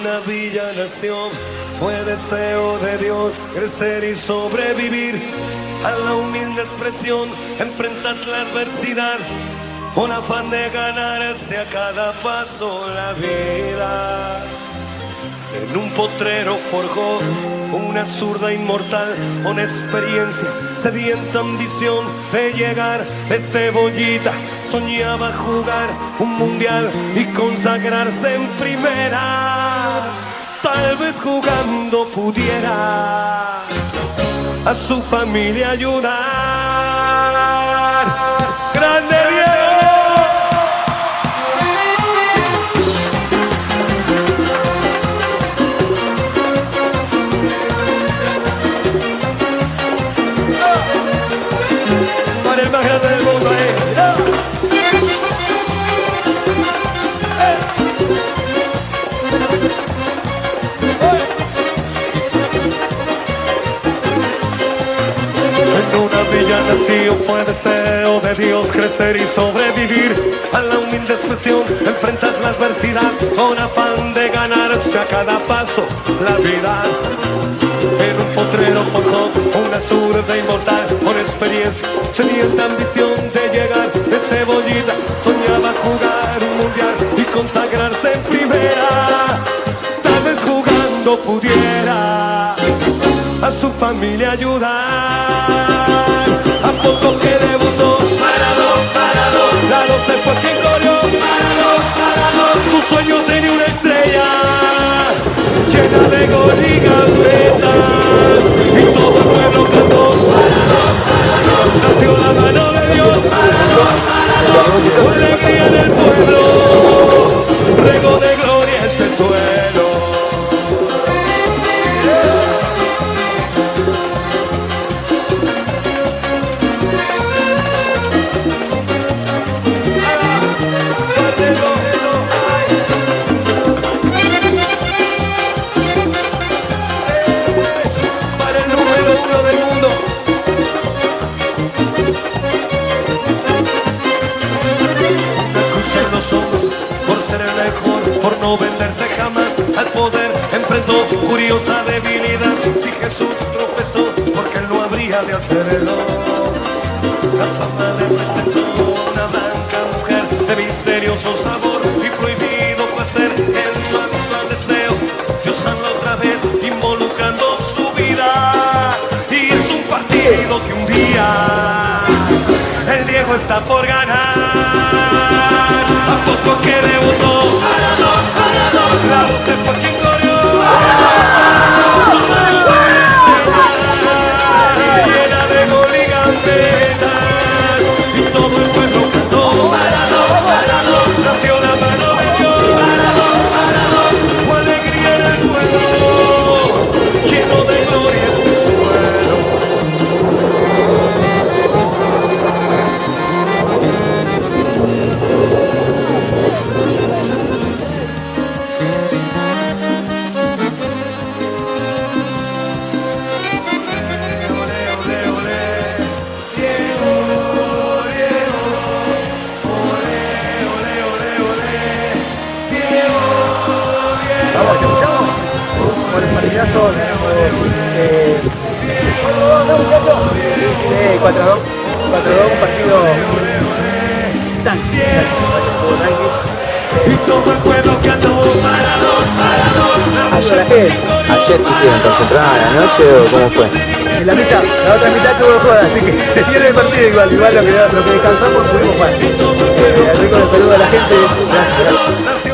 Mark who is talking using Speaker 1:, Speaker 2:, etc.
Speaker 1: una villa nació, fue deseo de Dios crecer y sobrevivir a la humilde expresión, enfrentar la adversidad, con afán de ganarse a cada paso la vida. En un potrero forjó una zurda inmortal, con experiencia, sedienta ambición de llegar de cebollita. Soñaba jugar un mundial y consagrarse en primera. Tal vez jugando pudiera a su familia ayudar. ¡Grande Diego! Para el más grande del mundo, En una villa nació, fue deseo de Dios crecer y sobrevivir a la humilde expresión, enfrentar la adversidad, con afán de ganarse a cada paso la vida. En un potrero forjó una zurda inmortal, con experiencia, sedienta ambición de llegar de cebollita. Soñaba jugar un mundial y consagrarse en primera. Tal vez jugando pudiera a su familia ayudar. A poco que debutó, Maradona, la 12 fue quien corrió, Maradona, su sueño tenía una estrella llena de gol y gambetas, y todo el pueblo cantó, Maradona, nació la mano de Dios, Maradona, con alegría en el pueblo, regó de gloria este suelo. Por no venderse jamás al poder, enfrentó curiosa debilidad. Si Jesús tropezó, porque él no habría de hacerlo. La fama le presentó una blanca mujer de misterioso sabor y prohibido placer. En su actual deseo, Dios anda otra vez involucrando su vida. Y es un partido que un día el Diego está por ganar. A poco que debutó, la 12 fue quien corrió, su sueño fue estrella, llena de gol y gambetas, y todo el pueblo cantó, nació la mano de Dios, con alegría en el pueblo, lleno de gloria este suelo.
Speaker 2: Son 4-2, un partido
Speaker 1: Y todo el pueblo cantó Maradona.
Speaker 3: ¿Ayer quisieron concentrar a la noche o cómo fue?
Speaker 2: en la mitad, la otra mitad tuvo joda, así que se pierde el partido igual lo que descansamos pudimos jugar. Rico de saludo a la gente. Gracias.